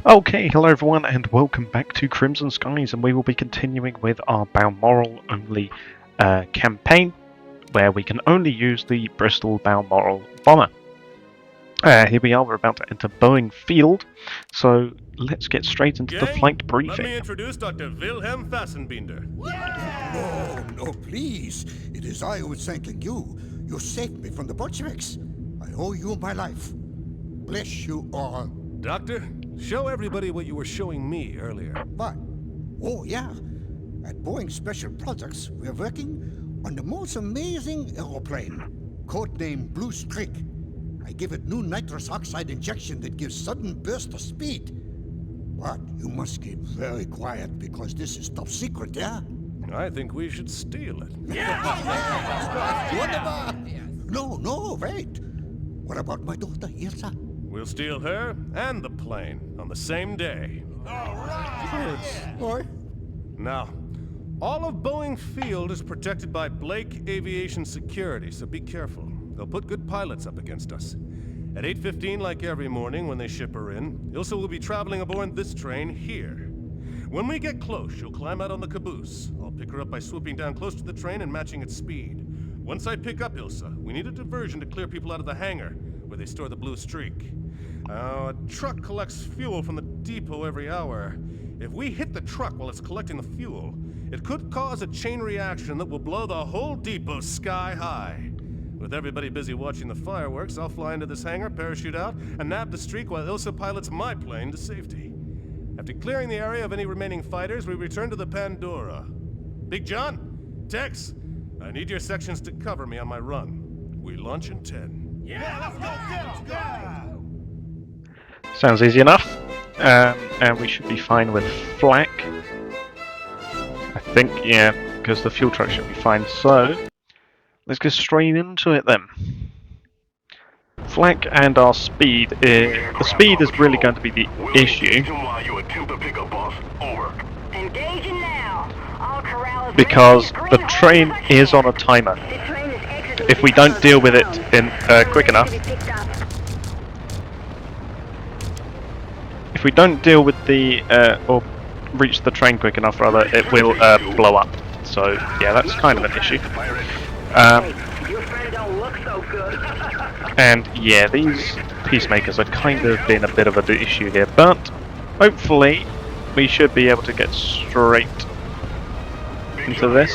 Okay, hello everyone, and welcome back to Crimson Skies, and we will be continuing with our Balmoral only campaign, where we can only use the Bristol Balmoral bomber. Here we are, we're about to enter Boeing Field, so let's get straight into the flight Gang, let briefing. me introduce Dr. Wilhelm Fassenbinder. No, please. It is I who is thanking you. You saved me from the Bolsheviks. I owe you my life. Bless you all. Doctor, show everybody what you were showing me earlier. What? Oh, yeah. At Boeing Special Products, we're working on the most amazing aeroplane, codenamed Blue Streak. I give it new nitrous oxide injection that gives sudden burst of speed. But you must keep very quiet because this is top secret, yeah? I think we should steal it. Wonderful! No, wait. What about my daughter, Ilsa? We'll steal her and the plane on the same day. Boy? Now, all of Boeing Field is protected by Blake Aviation Security, so be careful. They'll put good pilots up against us. At 8:15, like every morning when they ship her in, Ilsa will be traveling aboard this train here. When we get close, she'll climb out on the caboose. I'll pick her up by swooping down close to the train and matching its speed. Once I pick up Ilsa, we need a diversion to clear people out of the hangar, where they store the Blue Streak. A truck collects fuel from the depot every hour. If we hit the truck while it's collecting the fuel, it could cause a chain reaction that will blow the whole depot sky high. With everybody busy watching the fireworks, I'll fly into this hangar, parachute out, and nab the Streak while Ilsa pilots my plane to safety. After clearing the area of any remaining fighters, we return to the Pandora. Big John, Tex, I need your sections to cover me on my run. We launch in 10. Let's go! Sounds easy enough, and we should be fine with flak. I think, yeah, because the fuel truck should be fine, so let's get straight into it then. Flak and our speed, the speed is really going to be the issue, because the train is on a timer. If we don't deal with it in quick enough, if we don't deal with the, or reach the train quick enough rather, it will blow up. So yeah, that's kind of an issue. And yeah, these peacemakers are kind of been a bit of an issue here, but hopefully we should be able to get straight into this.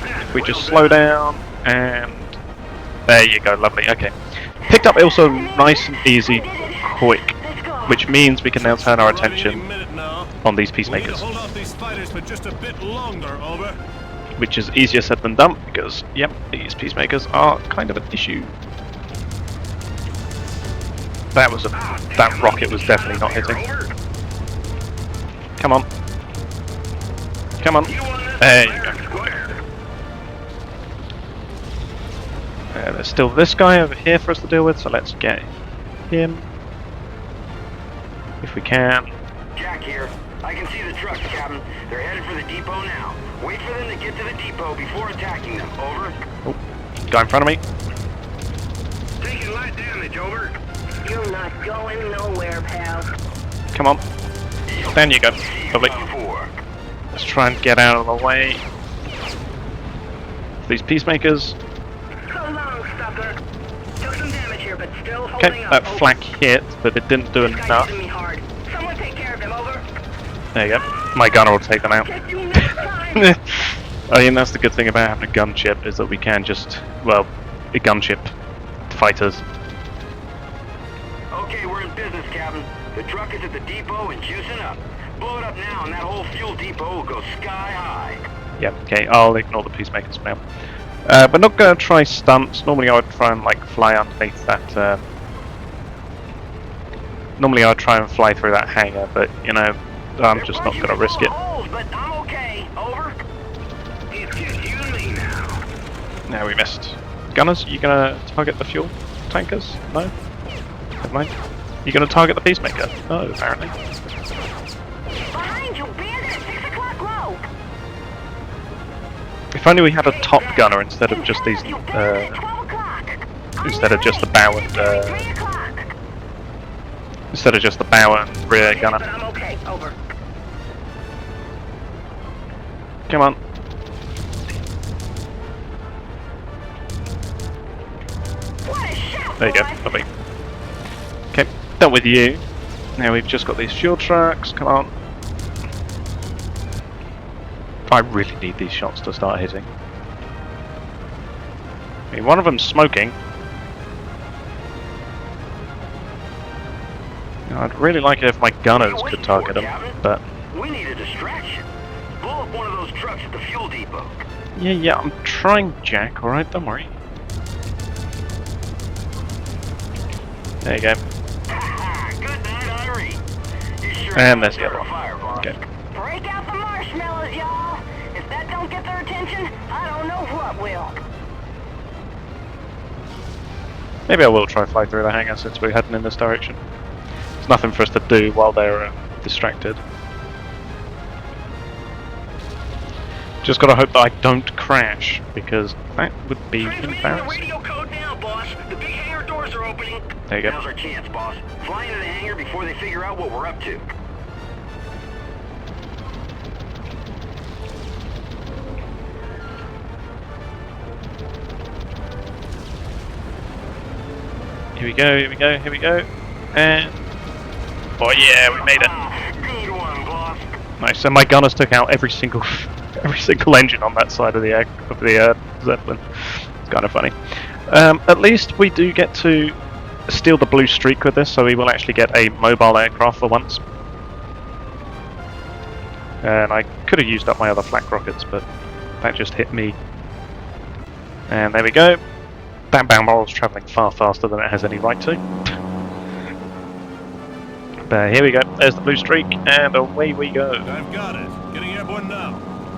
If we just slow down, and there you go, lovely, okay. Picked up also nice and easy, quick, which means we can now turn our attention on these peacemakers. Which is easier said than done, because, yep, these peacemakers are kind of an issue. That rocket was definitely not hitting. Come on. Come on. There you go. There's still this guy over here for us to deal with, so let's get him. If we can. Jack here. I can see the trucks, Captain. They're headed for the depot now. Wait for them to get to the depot before attacking them. Over. Oh, guy in front of me. Taking light damage. Over. You're not going nowhere, pal. Come on. There you go. Lovely. Let's try and get out of the way. These peacemakers. So long, sucker. Took some damage here, but still holding Okay, that flak hit, but it didn't do enough. Someone take care of him, over. There you go. My gunner will take them out. I mean, that's the good thing about having a gunship, is that we can just, well, a gunship fighters. Okay, we're in business, Captain. The truck is at the depot and juicing up. Blow it up now, and that whole fuel depot will go sky high. Yeah, okay, I'll ignore the peacemakers for now. We're not going to try stunts. Normally I would try and, like, fly underneath that, normally I would try and fly through that hangar, but, you know, I'm just not going to risk it. But I'm okay. Over. It's just you and me now. Now we missed. Gunners, you going to target the fuel tankers? No? Never mind. You going to target the peacemaker? No, apparently. Behind you, bandit at 6 o'clock low. If only we had a top gunner instead of just these, instead of just the bow and, Instead of just the bow and rear gunner. But I'm okay. Over. Come on. What a shot, There you go. boy. Lovely. Okay, done with you. Now we've just got these fuel trucks. Come on. I really need these shots to start hitting. I mean, one of them's smoking. You know, I'd really like it if my gunners could target them, but We need a distraction. Blow up one of those trucks at the fuel depot. yeah, I'm trying, Jack. All right, don't worry. There you go. Good night, Irene. You sure And there's the other a one. fire, boss. Okay. Break out the marshmallows, y'all! If that don't get their attention, I don't know what will. Maybe I will try fly through the hangar since we're heading in this direction. There's nothing for us to do while they're distracted. Just gotta hope that I don't crash, because that would be Transmitting the embarrassing. radio code now, boss. The big hangar doors are opening. There you go. Now's our chance, boss. Fly into the hangar before they figure out what we're up to. Here we go, here we go, here we go. And... oh yeah, we made it. Good one, boss. Nice, so my gunners took out every single engine on that side of the Zeppelin. It's kind of funny. At least we do get to steal the blue streak with this, so we will actually get a mobile aircraft for once. And I could have used up my other flak rockets, but that just hit me. And there we go. That Balmoral's travelling far faster than it has any right to. But here we go. There's the blue streak, and away we go. I've got it. Getting airborne now.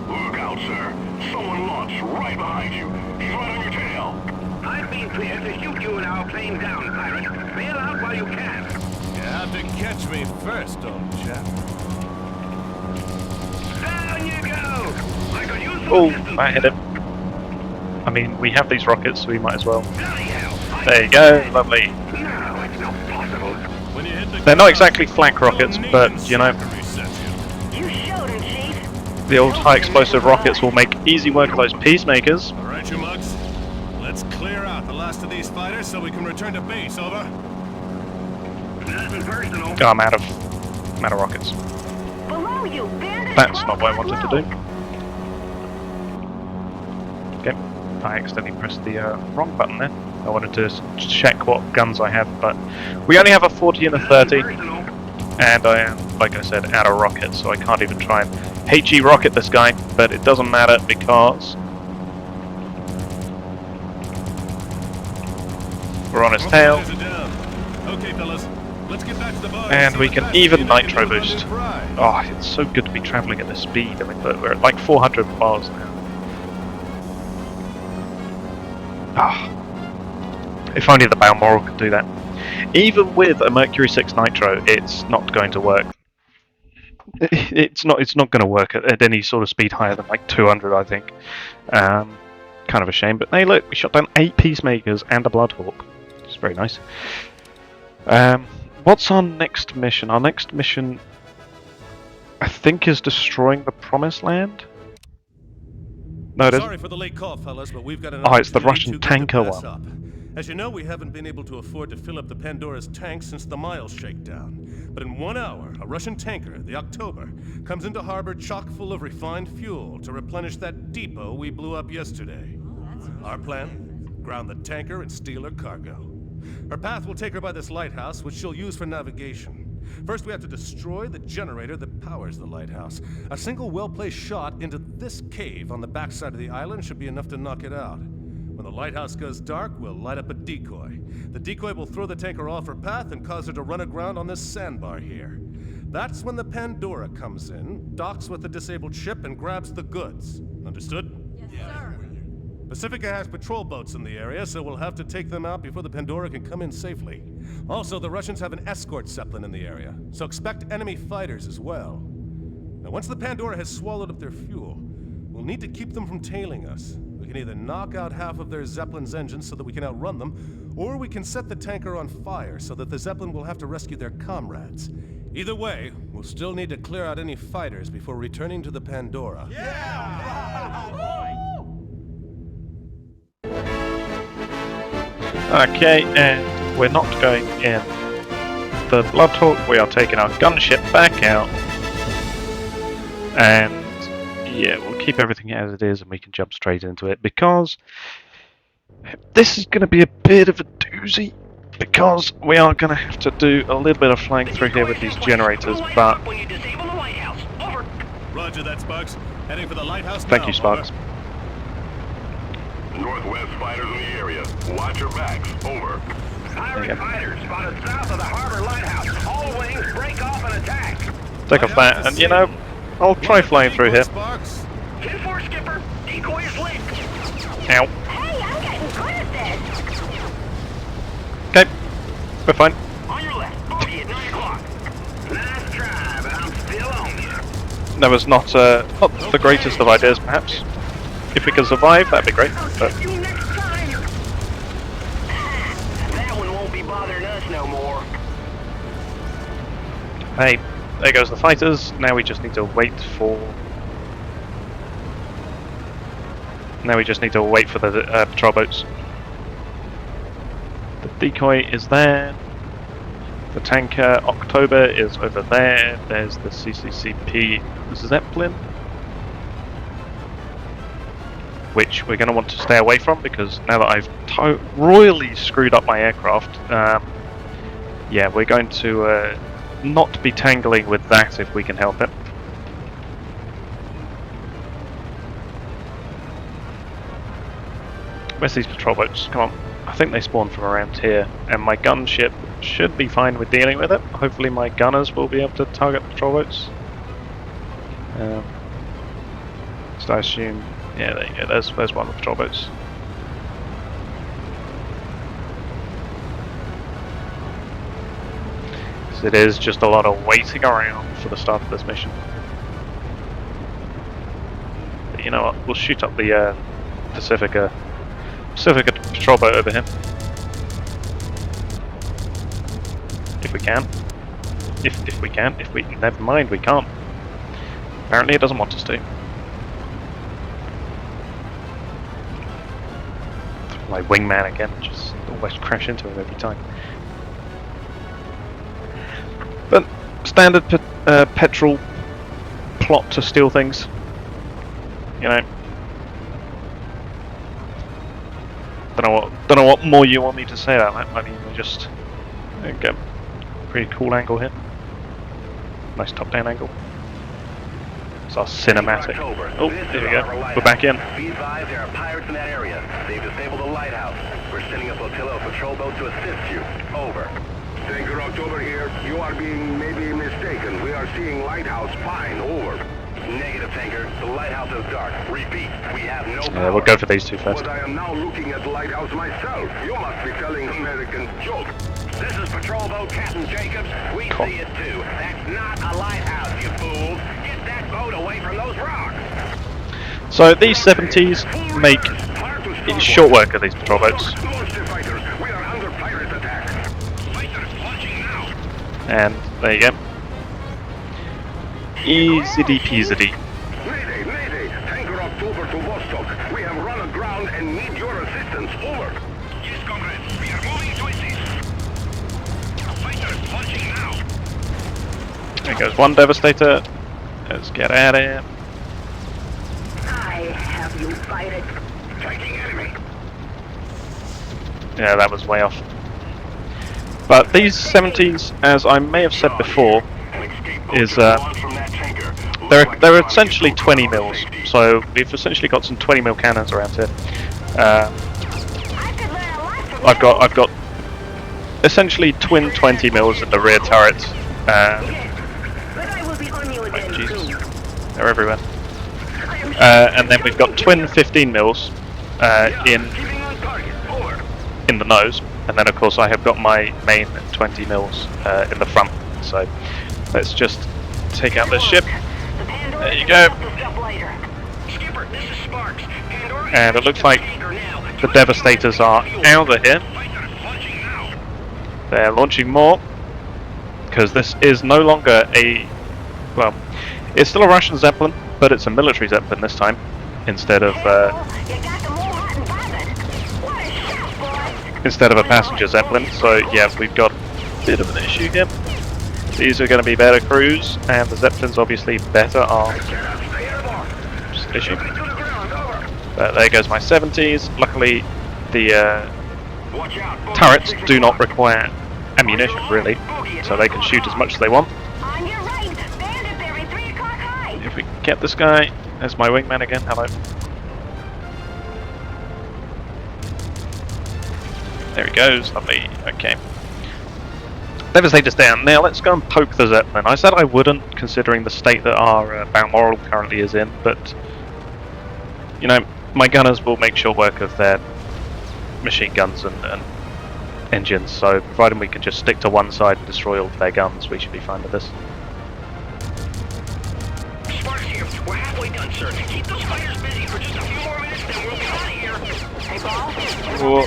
Look out, sir. Someone launched right behind you. He's right on your tail. I've been cleared to shoot you and our plane down, pirate. Bail out while you can. You have to catch me first, old chap. Down you go. I could use some Oh, assistance. I hit him. I mean, we have these rockets, so we might as well. Bloody hell. There you go, lovely. No, it's not possible. When you hit the They're not ground, exactly flak rockets, you'll but, need you know, to reset you. You showed him, Chief. the old high explosive rockets will make easy work of those peacemakers. All right, you mugs. Let's clear out the last of these fighters so we can return to base. Over. Nothing personal. Oh, I'm out of rockets. Below you, bandit. That's not what I wanted to do. Okay, I accidentally pressed the wrong button there. I wanted to check what guns I have, but we only have a 40 and a 30, and I am, like I said, out of rockets, so I can't even try and HE rocket this guy, but it doesn't matter because we're on his tail, Both fighters are down. Okay, fellas. Let's get back to the bar and see we what can fast even we can nitro do with boost. this ride. Oh, it's so good to be travelling at this speed. I mean, we're at like 400 bars now. Ah, if only the Balmoral could do that. Even with a Mercury 6 Nitro, it's not going to work. It's not going to work at any sort of speed higher than like 200, I think. Kind of a shame, but hey, look, we shot down 8 peacemakers and a Bloodhawk. It's very nice. What's our next mission? Our next mission, I think, is destroying the Promised Land. No, it isn't. Sorry for the late call, fellas, but we've got an Oh, it's the opportunity Russian too good to tanker pass one. up. As you know, we haven't been able to afford to fill up the Pandora's tanks since the Miles shakedown. But in 1 hour, a Russian tanker, the October, comes into harbor chock full of refined fuel to replenish that depot we blew up yesterday. Our plan? Ground the tanker and steal her cargo. Her path will take her by this lighthouse, which she'll use for navigation. First, we have to destroy the generator that powers the lighthouse. A single well-placed shot into this cave on the backside of the island should be enough to knock it out. When the lighthouse goes dark, we'll light up a decoy. The decoy will throw the tanker off her path and cause her to run aground on this sandbar here. That's when the Pandora comes in, docks with the disabled ship, and grabs the goods. Understood? Yes, sir. Pacifica has patrol boats in the area, so we'll have to take them out before the Pandora can come in safely. Also, the Russians have an escort Zeppelin in the area, so expect enemy fighters as well. Now, once the Pandora has swallowed up their fuel, we'll need to keep them from tailing us. We can either knock out half of their Zeppelin's engines so that we can outrun them, or we can set the tanker on fire so that the Zeppelin will have to rescue their comrades. Either way, we'll still need to clear out any fighters before returning to the Pandora. Okay, and we're not going in the Bloodhawk. We are taking our gunship back out. And yeah, we'll keep everything as it is and we can jump straight into it, because this is going to be a bit of a doozy, because we are going to have to do a little bit of flying through here with these generators, but... Roger that, Sparks. Heading for the lighthouse. Thank you, Sparks. Northwest fighters in the area. Watch your backs. Over. Pirate fighters spotted south of the harbor lighthouse. All wings break off and attack. Take off that, and you know, I'll try flying through here. 10-4, skipper. Decoy is lit. Ow. Hey, I'm getting good at this. Okay, we're fine. On your left. Bogey at 9 o'clock. Nice try, but I'm still on you. That was not the greatest of ideas, perhaps. If we can survive, that'd be great. But See you next time. That one won't be bothering us no more. hey, there goes the fighters. Now we just need to wait for. Now we just need to wait for the patrol boats. The decoy is there. The tanker October is over there. There's the CCCP Zeppelin, which we're going to want to stay away from, because now that I've royally screwed up my aircraft, yeah, we're going to not be tangling with that if we can help it. Where's these patrol boats? Come on. I think they spawn from around here, and my gunship should be fine with dealing with it. Hopefully my gunners will be able to target patrol boats. So I assume, yeah, there you go, there's one of the patrol boats. So it is just a lot of waiting around for the start of this mission. But you know what, we'll shoot up the Pacifica patrol boat over here. If we can. If we can. Never mind, we can't. Apparently it doesn't want us to. My wingman again, just always crash into him every time. But standard petrol plot to steal things. You know. Don't know what more you want me to say about that. I mean, we just get a pretty cool angle here. Nice top-down angle. It's our cinematic. Oh, there we go. We're back in. Be advised, there are pirates in that area. They've disabled the lighthouse. We're sending a flotilla of patrol boats to assist you. Over. Tanker October here. You are being maybe mistaken. We are seeing lighthouse fine. Over. Negative, Tanker. The lighthouse is dark. Repeat, we have no power. Yeah, we'll go for these two first. But I am now looking at the lighthouse myself. You must be telling American jokes. This is Patrol Boat Captain Jacobs. We see it too. That's not a lighthouse, you fools. Get that boat away from those rocks. So these 70s make short work of these patrol boats. We are under pirate attack. Fighters launching now. And there you go. Easy peasy. Mayday, mayday. Tanker October to Vostok. We have run aground and need your assistance. Over. Yes, comrades. We are moving to assist. Fighters launching now. There goes one Devastator. Let's get out of here. I have you fighted. Taking enemy. Yeah, that was way off. But these 70s, as I may have said before, is they're essentially 20 mils. So we've essentially got some 20 mil cannons around here. I've got essentially twin 20 mils in the rear turret. Oh, Jesus, they're everywhere. And then we've got twin 15 mils in the nose, and then of course I have got my main 20 mils in the front. So let's just take out this ship. There you go. And it looks like the Devastators are out of here. They're launching more, because this is no longer a... well, it's still a Russian Zeppelin, but it's a military Zeppelin this time, instead of a passenger Zeppelin. So yeah, we've got a bit of an issue here. These are going to be better crews, and the Zeppelin's obviously better armed. Just an issue. But there goes my 70s. Luckily, the turrets do not require ammunition, really, so they can shoot as much as they want. If we get this guy, there's my wingman again, hello. There he goes, lovely, okay. Devastator's down. Now let's go and poke the Zeppelin. I said I wouldn't, considering the state that our Balmoral currently is in, but, you know, my gunners will make short work of their machine guns and engines, so provided we can just stick to one side and destroy all of their guns, we should be fine with this. Sparks here. We're halfway done, sir. Keep those fighters busy for just a few more minutes, then we'll be out of here. Hey, Paul. Whoa.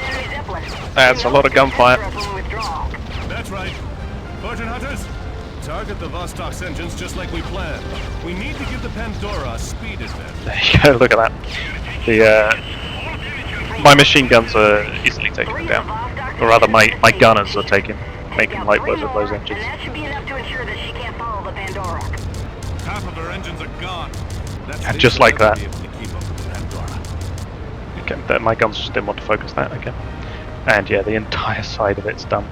That's a lot of gunfire. That's right. Fortune Hunters, target the Vostok's engines just like we planned. We need to give the Pandora a speed advantage. There you go, look at that. The my machine guns are easily taking them down. Or rather, my gunners are making light work of those engines. That should be enough to ensure that she can't follow the Pandora. Half of her engines are gone. And just like that. Okay. Okay, my guns just didn't want to focus that, okay. And yeah, the entire side of it's done.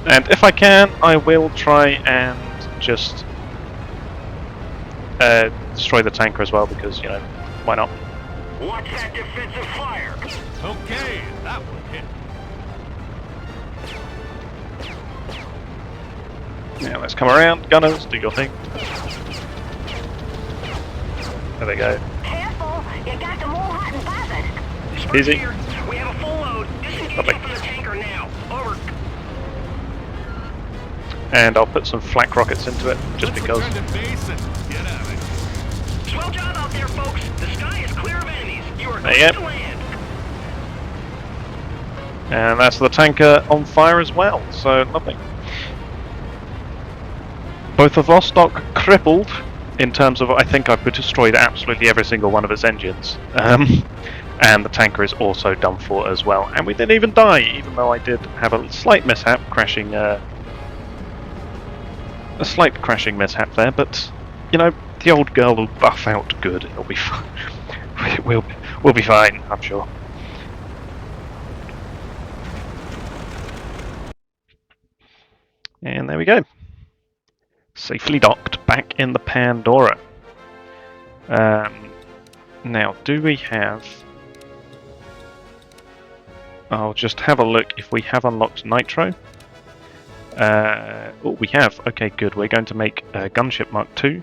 And if I can, I will try and just destroy the tanker as well, because, you know, why not? Watch that defensive fire. Okay, that one hit. Now let's come around, gunners, do your thing. There they go. Careful, you got them all hot and bothered. Sparks Easy. here. We have a full load. Disengage Lovely. from the tanker now. Over. And I'll put some flak rockets into it, just Let's because. return to base and get out of here. Swell job out there, folks. The sky is clear of enemies. You are There clear you to go. land. And that's the tanker on fire as well, so lovely. Both of Vostok crippled, in terms of I think I've destroyed absolutely every single one of its engines. And the tanker is also done for as well. And we didn't even die, even though I did have a slight mishap, crashing a slight crashing mishap there, but, you know, the old girl will buff out good, it'll be fine. we'll be fine, I'm sure. And there we go. Safely docked back in the Pandora. Now, do we have... I'll just have a look if we have unlocked Nitro. Oh, we have. Okay, good. We're going to make a Gunship Mark II.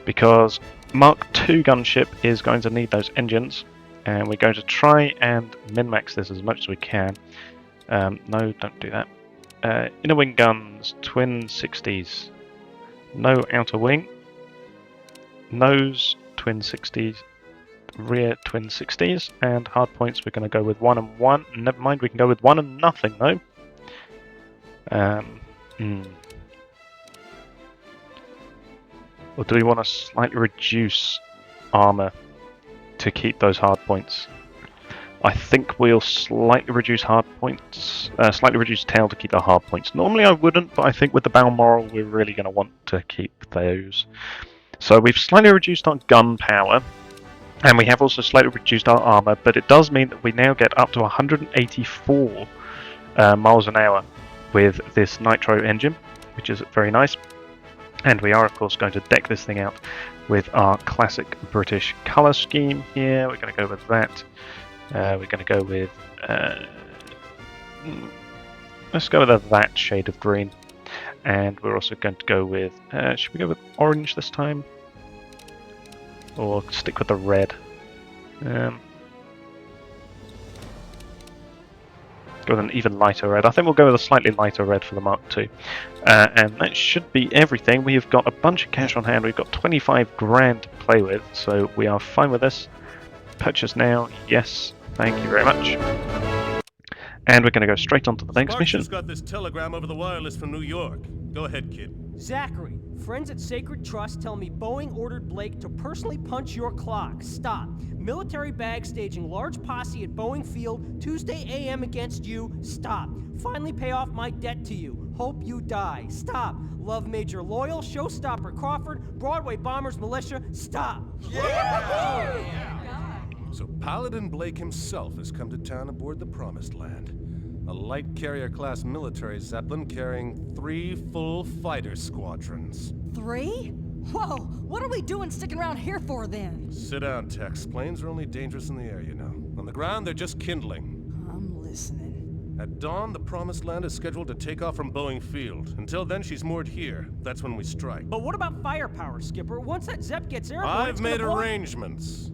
Because Mark II gunship is going to need those engines. And we're going to try and min-max this as much as we can. No, don't do that. Inner wing guns, twin 60s. No outer wing. Nose, twin 60s. Rear, twin 60s. And hard points, we're going to go with 1 and 1. Never mind, we can go with 1 and nothing though. Or do we want to slightly reduce armor to keep those hard points? I think we'll slightly reduce hard points, slightly reduce tail to keep our hard points. Normally I wouldn't, but I think with the Balmoral we're really going to want to keep those. So we've slightly reduced our gun power, and we have also slightly reduced our armor, but it does mean that we now get up to 184 miles an hour with this Nitro engine, which is very nice. And we are of course going to deck this thing out with our classic British colour scheme here. We're going to go with that. We're going to go with... let's go with that shade of green. And we're also going to go with... should we go with orange this time? Or stick with the red? Go with an even lighter red. I think we'll go with a slightly lighter red for the Mark II. And that should be everything. We have got a bunch of cash on hand. We've got 25 grand to play with, so we are fine with this. purchase now. Yes, thank you very much. And we're going to go straight on to the next Sparks mission. just got this telegram over the wireless from New York. Go ahead, kid. Zachary, friends at Sacred Trust tell me Boeing ordered Blake to personally punch your clock. Stop. Military bag staging large posse at Boeing Field, Tuesday a.m. against you. Stop. Finally pay off my debt to you. Hope you die. Stop. Love Major Loyal, Showstopper Crawford, Broadway Bombers Militia. Stop. So Paladin Blake himself has come to town aboard the Promised Land. A light carrier-class military Zeppelin carrying 3 full fighter squadrons. 3? Whoa, what are we doing sticking around here for then? Sit down, Tex. Planes are only dangerous in the air, you know. On the ground, they're just kindling. I'm listening. At dawn, the Promised Land is scheduled to take off from Boeing Field. Until then, she's moored here. That's when we strike. But what about firepower, Skipper? Once that Zepp gets airborne, I've it's gonna made blow- arrangements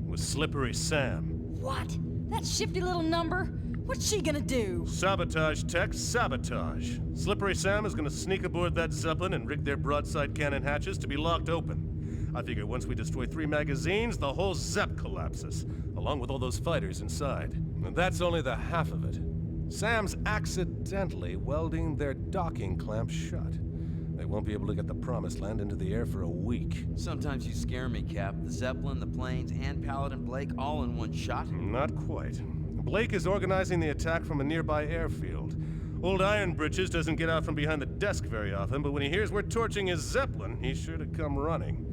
with Slippery Sam. What? That shifty little number? What's she gonna do? Sabotage, Tex, sabotage. Slippery Sam is gonna sneak aboard that Zeppelin and rig their broadside cannon hatches to be locked open. I figure once we destroy 3 magazines, the whole Zepp collapses, along with all those fighters inside. And that's only the half of it. Sam's accidentally welding their docking clamp shut. They won't be able to get the Promised Land into the air for a week. Sometimes you scare me, Cap. The Zeppelin, the planes, and Paladin Blake all in one shot? Not quite. Blake is organizing the attack from a nearby airfield. Old Iron Britches doesn't get out from behind the desk very often, but when he hears we're torching his Zeppelin, he's sure to come running.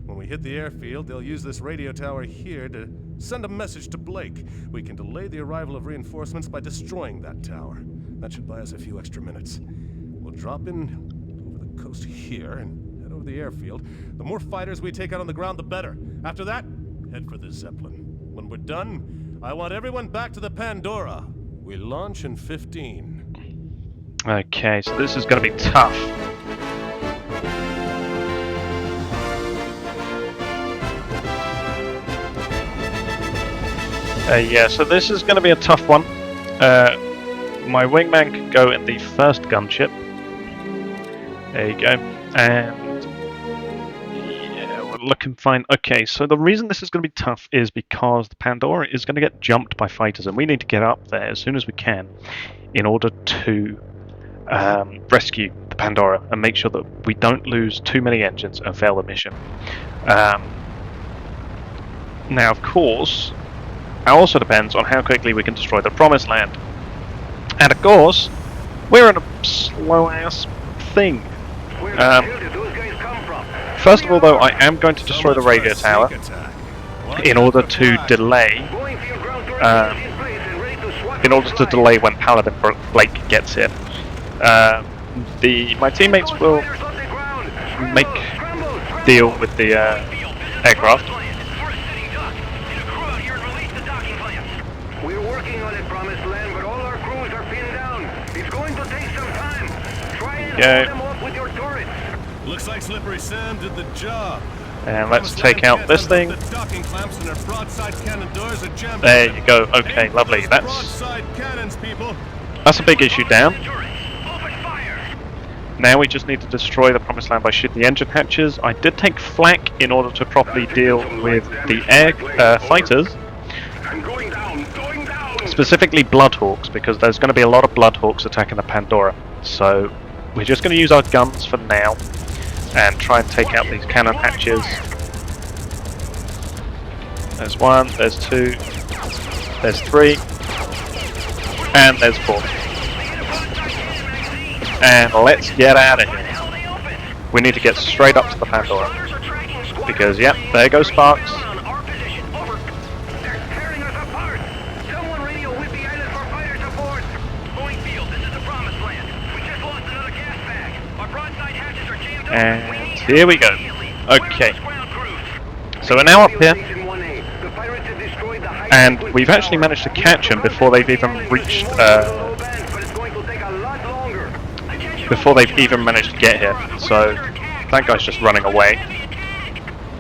When we hit the airfield, they'll use this radio tower here to send a message to Blake. We can delay the arrival of reinforcements by destroying that tower. That should buy us a few extra minutes. We'll drop in over the coast here and head over the airfield. The more fighters we take out on the ground, the better. After that, head for the Zeppelin. When we're done, I want everyone back to the Pandora. We launch in 15. Okay, so this is going to be tough. Yeah, so this is going to be a tough one. My wingman can go in the first gunship. There you go. And yeah, we're looking fine. Okay, so the reason this is going to be tough is because the Pandora is going to get jumped by fighters, and we need to get up there as soon as we can in order to rescue the Pandora and make sure that we don't lose too many engines and fail the mission. Now, of course, it also depends on how quickly we can destroy the Promised Land. And of course, we're in a slow-ass thing. Where the hell did those guys come from? First of all, though, I am going to destroy the radio tower in order to delay Boeing Field ground torpedoes in place and ready to swat in order to delay when Paladin Blake gets here. My teammates will make deal with the aircraft. We're working on it, Promised Land, but all our crews are pinned down. It's going to take some time. Try and hold them off with your turrets. Looks like Slippery Sam did the job. And let's take out this thing. The docking clamps and their broadside cannon doors are jammed. There you go. Okay, lovely. Broadside cannons, people. That's a big issue down. Now we just need to destroy the Promised Land by shooting the engine hatches. I did take flak in order to properly deal with the air fighters. I'm going down, going down. Specifically Bloodhawks, because there's going to be a lot of Bloodhawks attacking the Pandora. So we're just going to use our guns for now and try and take out these cannon hatches. There's 1, there's 2, there's 3, and there's 4. And let's get out of here. We need to get straight up to the Pandora. Because, yep, there goes Sparks. And here we go. Okay. So we're now up here. And we've actually managed to catch them before they've even reached... before they've even managed to get here. So that guy's just running away.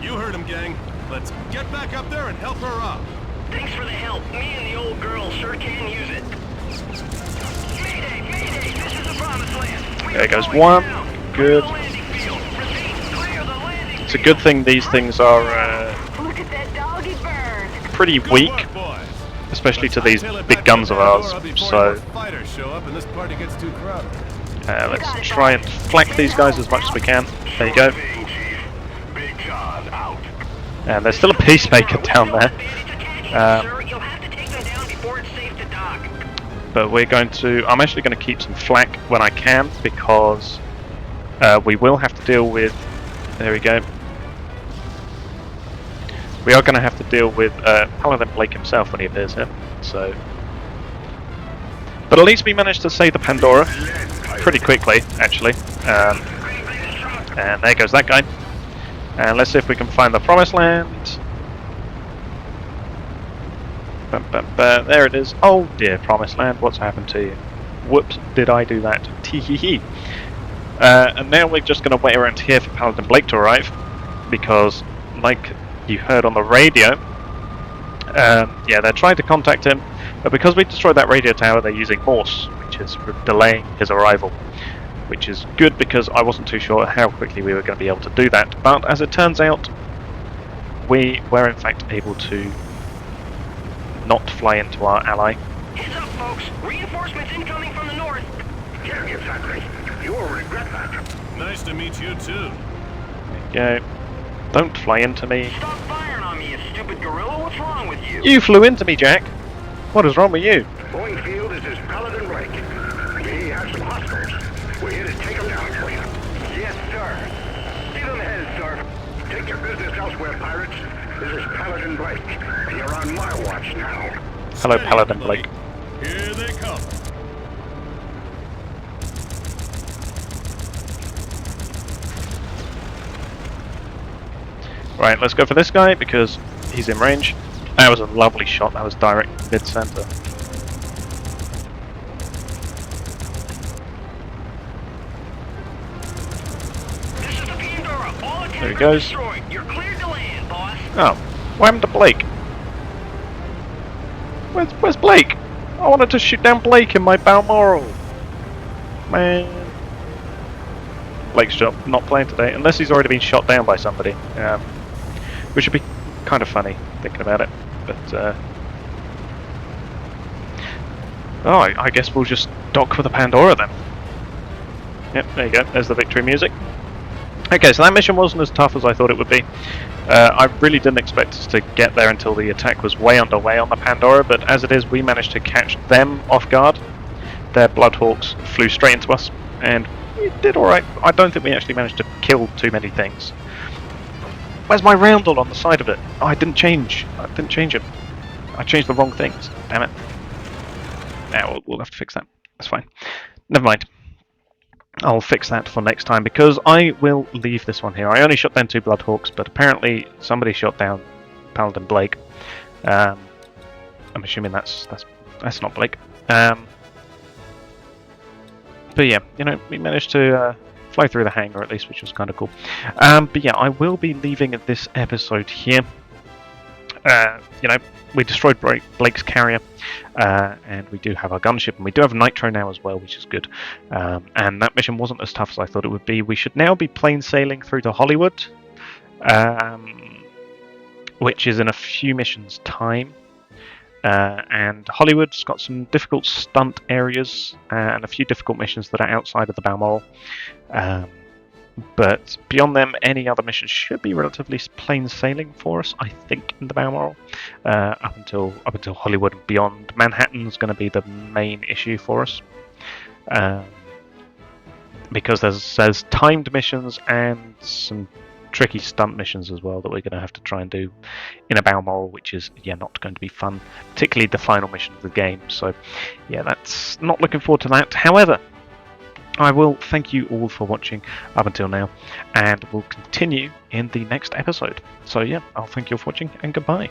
You heard him, gang. Let's get back up there and help her up. Thanks for the help. Me and the old girl sure can use it. Mayday, mayday, this is the Promised Land. There goes 1. Good. It's a good thing these things are pretty Good weak, work, boys. especially to Let's these hightail it big back guns to of ours. Pandora before So more fighters show up and this party gets too crowded. let's try and flank these guys as much as we can. There you go. Thing, Chief. Big John out. And there's still a peacemaker down there. Sir, you'll have to take them down before it's safe to dock. But we're going to... I'm actually going to keep some flak when I can, because we will have to deal with... There we go. We are going to have to deal with Paladin Blake himself when he appears here. So... But at least we managed to save the Pandora pretty quickly, actually. And there goes that guy. And let's see if we can find the Promised Land. There it is. Oh dear, Promised Land, what's happened to you? Whoops, did I do that? Tee-hee-hee. And now we're just going to wait around here for Paladin Blake to arrive, because, like you heard on the radio, yeah, they're trying to contact him, but because we destroyed that radio tower, they're using Morse, which is delaying his arrival. Which is good, because I wasn't too sure how quickly we were going to be able to do that. But as it turns out, we were in fact able to not fly into our ally. Heads up, folks. Reinforcements incoming from the north. Yeah, exactly. You will regret that. Nice to meet you too. There you go. Don't fly into me. Stop firing on me, you stupid gorilla. What's wrong with you? You flew into me, Jack. What is wrong with you? Boeing Field is his Paladin Blake. He has some hostiles. We're here to take them down for you. Yes, sir. See them ahead, sir. Take your business elsewhere, pirates. This is Paladin Blake. You're on my watch now. Hello, Steady, Paladin Blake. Here they come. Right, let's go for this guy, because he's in range. That was a lovely shot. That was direct mid-center. This is the Pandora. All attempts There he goes. destroyed. You're cleared to land, boss. Oh, what happened to Blake? Where's Blake? I wanted to shoot down Blake in my Balmoral. Man. Blake's not playing today, unless he's already been shot down by somebody. Which would be kind of funny, thinking about it. But, oh, I guess we'll just dock for the Pandora then. Yep, there you go. There's the victory music. Okay, so that mission wasn't as tough as I thought it would be. I really didn't expect us to get there until the attack was way underway on the Pandora, but as it is, we managed to catch them off guard. Their Bloodhawks flew straight into us, and we did alright. I don't think we actually managed to kill too many things. Where's my roundel on the side of it? Oh, I didn't change it. I changed the wrong things. Damn it. Now we'll have to fix that. That's fine. Never mind. I'll fix that for next time, because I will leave this one here. I only shot down 2 Bloodhawks, but apparently somebody shot down Paladin Blake. I'm assuming that's not Blake. But yeah, you know, we managed to fly through the hangar at least, which was kind of cool. But yeah, I will be leaving this episode here. You know, we destroyed Blake's carrier, and we do have our gunship, and we do have Nitro now as well, which is good. And that mission wasn't as tough as I thought it would be. We should now be plain sailing through to Hollywood, which is in a few missions' time. And Hollywood's got some difficult stunt areas and a few difficult missions that are outside of the Balmoral. But beyond them, any other missions should be relatively plain sailing for us, I think, in the Balmoral. Up until Hollywood and beyond. Manhattan's going to be the main issue for us. Because there's timed missions and some tricky stunt missions as well that we're going to have to try and do in a Balmoral, which is, yeah, not going to be fun. Particularly the final mission of the game. So, yeah, that's not looking forward to that. However, I will thank you all for watching up until now, and we'll continue in the next episode. So yeah, I'll thank you all for watching, and goodbye.